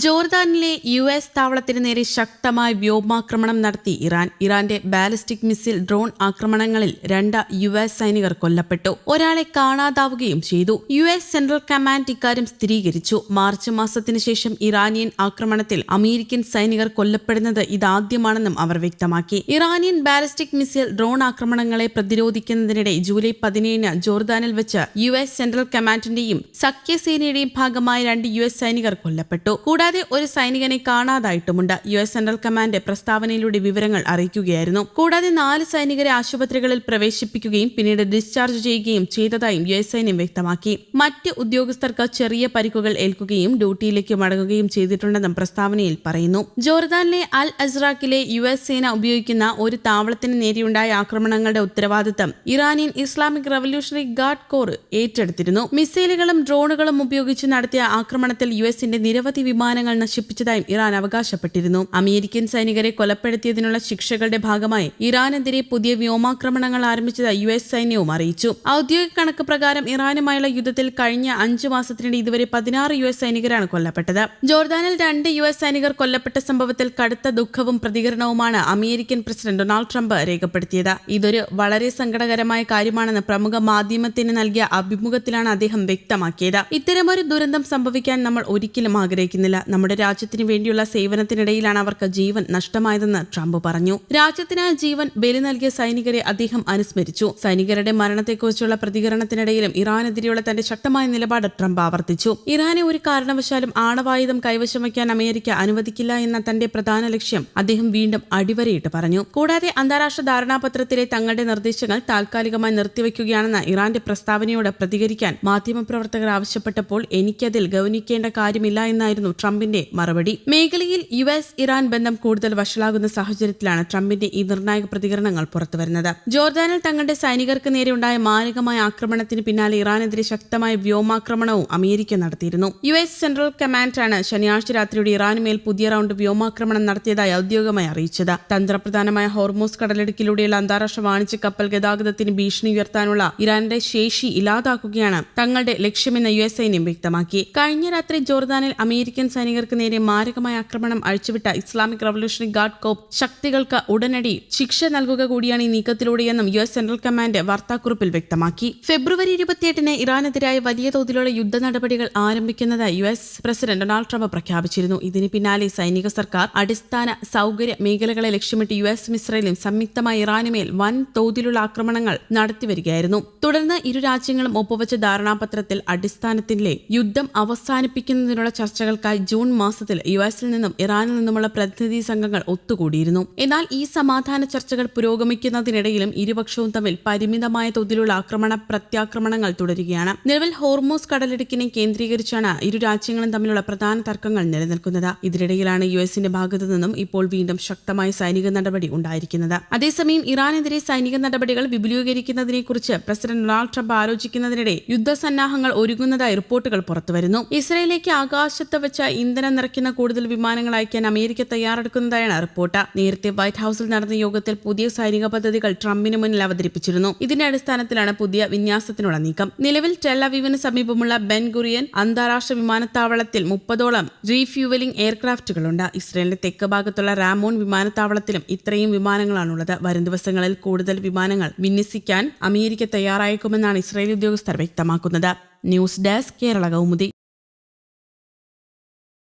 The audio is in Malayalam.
ജോർദാനിലെ യുഎസ് താവളത്തിന് നേരെ ശക്തമായ വ്യോമാക്രമണം നടത്തി ഇറാന്റെ ബാലിസ്റ്റിക് മിസൈൽ ഡ്രോൺ ആക്രമണങ്ങളിൽ 2 യുഎസ് സൈനികർ കൊല്ലപ്പെട്ടു. ഒരാളെ കാണാതാവുകയും ചെയ്തു. യുഎസ് സെൻട്രൽ കമാൻഡ് ഇക്കാര്യം സ്ഥിരീകരിച്ചു. മാർച്ച് മാസത്തിനു ശേഷം ഇറാനിയൻ ആക്രമണത്തിൽ അമേരിക്കൻ സൈനികർ കൊല്ലപ്പെടുന്നത് ഇതാദ്യമാണെന്നും അവർ വ്യക്തമാക്കി. ഇറാനിയൻ ബാലിസ്റ്റിക് മിസൈൽ ഡ്രോൺ ആക്രമണങ്ങളെ പ്രതിരോധിക്കുന്നതിനിടെ ജൂലൈ 17 ജോർദാനിൽ വെച്ച് യുഎസ് സെൻട്രൽ കമാൻഡിന്റെയും സഖ്യസേനയുടെയും ഭാഗമായ 2 യുഎസ് സൈനികർ കൊല്ലപ്പെട്ടു. കൂടാതെ ഒരു സൈനികനെ കാണാതായിട്ടുമുണ്ട്. യുഎസ് സെൻട്രൽ കമാൻഡ് പ്രസ്താവനയിലൂടെ വിവരങ്ങൾ അറിയിക്കുകയായിരുന്നു. കൂടാതെ 4 സൈനികരെ ആശുപത്രികളിൽ പ്രവേശിപ്പിക്കുകയും പിന്നീട് ഡിസ്ചാർജ് ചെയ്യുകയും ചെയ്തതായും യുഎസ് സൈന്യം വ്യക്തമാക്കി. മറ്റ് ഉദ്യോഗസ്ഥർക്ക് ചെറിയ പരിക്കുകൾ ഏൽക്കുകയും ഡ്യൂട്ടിയിലേക്ക് മടങ്ങുകയും ചെയ്തിട്ടുണ്ടെന്നും പ്രസ്താവനയിൽ പറയുന്നു. ജോർദാനിലെ അൽ അസ്റാഖിലെ യുഎസ് സേന ഉപയോഗിക്കുന്ന ഒരു താവളത്തിന് നേരെയുണ്ടായ ആക്രമണങ്ങളുടെ ഉത്തരവാദിത്തം Iranian Islamic Revolutionary Guard Corps ഏറ്റെടുത്തിരുന്നു. മിസൈലുകളും ഡ്രോണുകളും ഉപയോഗിച്ച് നടത്തിയ ആക്രമണത്തിൽ യുഎസിന്റെ നിരവധി വിമാനങ്ങൾ നശിപ്പിച്ചതായും ഇറാൻ അവകാശപ്പെട്ടിരുന്നു. അമേരിക്കൻ സൈനികരെ കൊലപ്പെടുത്തിയതിനുള്ള ശിക്ഷകളുടെ ഭാഗമായി ഇറാനെതിരെ പുതിയ വ്യോമാക്രമണങ്ങൾ ആരംഭിച്ചതായി യുഎസ് സൈന്യവും അറിയിച്ചു. ഔദ്യോഗിക കണക്ക് പ്രകാരം ഇറാനുമായുള്ള യുദ്ധത്തിൽ കഴിഞ്ഞ 5 മാസത്തിനിടെ ഇതുവരെ 16 യുഎസ് സൈനികരാണ് കൊല്ലപ്പെട്ടത്. ജോർദാനിൽ 2 യുഎസ് സൈനികർ കൊല്ലപ്പെട്ട സംഭവത്തിൽ കടുത്ത ദുഃഖവും പ്രതികരണവുമാണ് അമേരിക്കൻ പ്രസിഡന്റ് ഡൊണാൾഡ് ട്രംപ് രേഖപ്പെടുത്തിയത്. ഇതൊരു വളരെ സങ്കടകരമായ കാര്യമാണെന്ന് പ്രമുഖ മാധ്യമത്തിന് നൽകിയ അഭിമുഖത്തിലാണ് അദ്ദേഹം വ്യക്തമാക്കിയത്. ഇത്തരമൊരു ദുരന്തം സംഭവിക്കാൻ നമ്മൾ ഒരിക്കലും ആഗ്രഹിക്കുന്നില്ല. നമ്മുടെ രാജ്യത്തിന് വേണ്ടിയുള്ള സേവനത്തിനിടയിലാണ് അവർക്ക് ജീവൻ നഷ്ടമായതെന്ന് ട്രംപ് പറഞ്ഞു. രാജ്യത്തിനായി ജീവൻ ബലി നൽകിയ സൈനികരെ അദ്ദേഹം അനുസ്മരിച്ചു. സൈനികരുടെ മരണത്തെക്കുറിച്ചുള്ള പ്രതികരണത്തിനിടയിലും ഇറാനെതിരെയുള്ള തന്റെ ശക്തമായ നിലപാട് ട്രംപ് ആവർത്തിച്ചു. ഇറാനെ ഒരു കാരണവശാലും ആണവായുധം കൈവശം വയ്ക്കാൻ അമേരിക്ക അനുവദിക്കില്ല എന്ന തന്റെ പ്രധാന ലക്ഷ്യം അദ്ദേഹം വീണ്ടും അടിവരയിട്ട് പറഞ്ഞു. കൂടാതെ അന്താരാഷ്ട്ര ധാരണാപത്രത്തിലെ തങ്ങളുടെ നിർദ്ദേശങ്ങൾ താൽക്കാലികമായി നിർത്തിവെക്കുകയാണെന്ന ഇറാന്റെ പ്രസ്താവനയോട് പ്രതികരിക്കാൻ മാധ്യമപ്രവർത്തകർ ആവശ്യപ്പെട്ടപ്പോൾ എനിക്കതിൽ ഗൗനിക്കേണ്ട കാര്യമില്ല എന്നായിരുന്നു ട്രംപിന്റെ മറുപടി. മേഖലയിൽ യുഎസ് ഇറാൻ ബന്ധം കൂടുതൽ വഷളാകുന്ന സാഹചര്യത്തിലാണ് ട്രംപിന്റെ ഈ നിർണായക പ്രതികരണങ്ങൾ പുറത്തുവരുന്നത്. ജോർദാനിൽ തങ്ങളുടെ സൈനികർക്ക് നേരെ ഉണ്ടായ മാരകമായ ആക്രമണത്തിന് പിന്നാലെ ഇറാനെതിരെ ശക്തമായ വ്യോമാക്രമണവും അമേരിക്ക നടത്തിയിരുന്നു. യുഎസ് സെൻട്രൽ കമാൻഡാണ് ശനിയാഴ്ച രാത്രിയോടെ ഇറാനുമേൽ പുതിയ റൗണ്ട് വ്യോമാക്രമണം നടത്തിയതായി ഔദ്യോഗികമായി അറിയിച്ചത്. തന്ത്രപ്രധാനമായ ഹോർമൂസ് കടലിടുക്കിലൂടെയുള്ള അന്താരാഷ്ട്ര വാണിജ്യ കപ്പൽ ഗതാഗതത്തിന് ഭീഷണി ഉയർത്താനുള്ള ഇറാന്റെ ശേഷി ഇല്ലാതാക്കുകയാണ് തങ്ങളുടെ ലക്ഷ്യമെന്ന് യുഎസ് സൈന്യം വ്യക്തമാക്കി. കഴിഞ്ഞ രാത്രി ജോർദാനിൽ അമേരിക്കൻ സൈനികർക്ക് നേരെ മാരകമായ ആക്രമണം അഴിച്ചുവിട്ട ഇസ്ലാമിക് റവല്യൂഷണറി ഗാർഡ് കോപ്പ് ശക്തികൾക്ക് ഉടനടി ശിക്ഷ നൽകുക കൂടിയാണ് ഈ നീക്കത്തിലൂടെയെന്നും യുഎസ് സെൻട്രൽ കമാൻഡ് വാർത്താക്കുറിപ്പിൽ വ്യക്തമാക്കി. ഫെബ്രുവരി 28 ഇറാനെതിരായ വലിയ തോതിലുള്ള യുദ്ധ നടപടികൾ ആരംഭിക്കുന്നതായി യുഎസ് പ്രസിഡന്റ് ഡൊണാൾഡ് ട്രംപ് പ്രഖ്യാപിച്ചിരുന്നു. ഇതിന് പിന്നാലെ സൈനിക സർക്കാർ അടിസ്ഥാന സൗകര്യ മേഖലകളെ ലക്ഷ്യമിട്ട് യുഎസും ഇസ്രയേലും സംയുക്തമായി ഇറാനുമേൽ വൻ തോതിലുള്ള ആക്രമണങ്ങൾ നടത്തിവരികയായിരുന്നു. തുടർന്ന് ഇരു രാജ്യങ്ങളും ഒപ്പുവെച്ച ധാരണാപത്രത്തിൽ അടിസ്ഥാനത്തിലെ യുദ്ധം അവസാനിപ്പിക്കുന്നതിനുള്ള ചർച്ചകൾക്കായി ജൂൺ മാസത്തിൽ യുഎസിൽ നിന്നും ഇറാനിൽ നിന്നുമുള്ള പ്രതിനിധി സംഘങ്ങൾ ഒത്തുകൂടിയിരുന്നു. എന്നാൽ ഈ സമാധാന ചർച്ചകൾ പുരോഗമിക്കുന്നതിനിടയിലും ഇരുപക്ഷവും തമ്മിൽ പരിമിതമായ തോതിലുള്ള ആക്രമണ പ്രത്യാക്രമണങ്ങൾ തുടരുകയാണ്. നിലവിൽ ഹോർമൂസ് കടലിടുക്കിനെ കേന്ദ്രീകരിച്ചാണ് ഇരു രാജ്യങ്ങളും തമ്മിലുള്ള പ്രധാന തർക്കങ്ങൾ നിലനിൽക്കുന്നത്. ഇതിനിടയിലാണ് യുഎസിന്റെ ഭാഗത്തു നിന്നും ഇപ്പോൾ വീണ്ടും ശക്തമായ സൈനിക നടപടി ഉണ്ടായിരിക്കുന്നത്. അതേസമയം ഇറാനെതിരെ സൈനിക നടപടികൾ വിപുലീകരിക്കുന്നതിനെക്കുറിച്ച് പ്രസിഡന്റ് ഡൊണാൾഡ് ട്രംപ് ആലോചിക്കുന്നതിനിടെ യുദ്ധസന്നാഹങ്ങൾ ഒരുങ്ങുന്നതായി റിപ്പോർട്ടുകൾ പുറത്തുവരുന്നു. ഇസ്രയേലിലേക്ക് ആകാശത്ത് വെച്ച ഇന്ധനം നിറയ്ക്കുന്ന കൂടുതൽ വിമാനങ്ങൾ അയക്കാൻ അമേരിക്ക തയ്യാറെടുക്കുന്നതായാണ് റിപ്പോർട്ട്. നേരത്തെ വൈറ്റ് ഹൌസിൽ നടന്ന യോഗത്തിൽ പുതിയ സൈനിക പദ്ധതികൾ ട്രംപിന് മുന്നിൽ അവതരിപ്പിച്ചിരുന്നു. ഇതിന്റെ അടിസ്ഥാനത്തിലാണ് പുതിയ വിന്യാസത്തിനുള്ള നീക്കം. നിലവിൽ ടെൽ അവീവിന് സമീപമുള്ള ബെൻ ഗുറിയൻ അന്താരാഷ്ട്ര വിമാനത്താവളത്തിൽ 30ഓളം റീഫ്യൂവലിംഗ് എയർക്രാഫ്റ്റുകളുണ്ട്. ഇസ്രയേലിന്റെ തെക്ക് ഭാഗത്തുള്ള റാമോൺ വിമാനത്താവളത്തിലും ഇത്രയും വിമാനങ്ങളാണുള്ളത്. വരും ദിവസങ്ങളിൽ കൂടുതൽ വിമാനങ്ങൾ വിന്യസിക്കാൻ അമേരിക്ക തയ്യാറായേക്കുമെന്നാണ് ഇസ്രയേലി ഉദ്യോഗസ്ഥർ വ്യക്തമാക്കുന്നത്. News desk Kerala Kaumudi.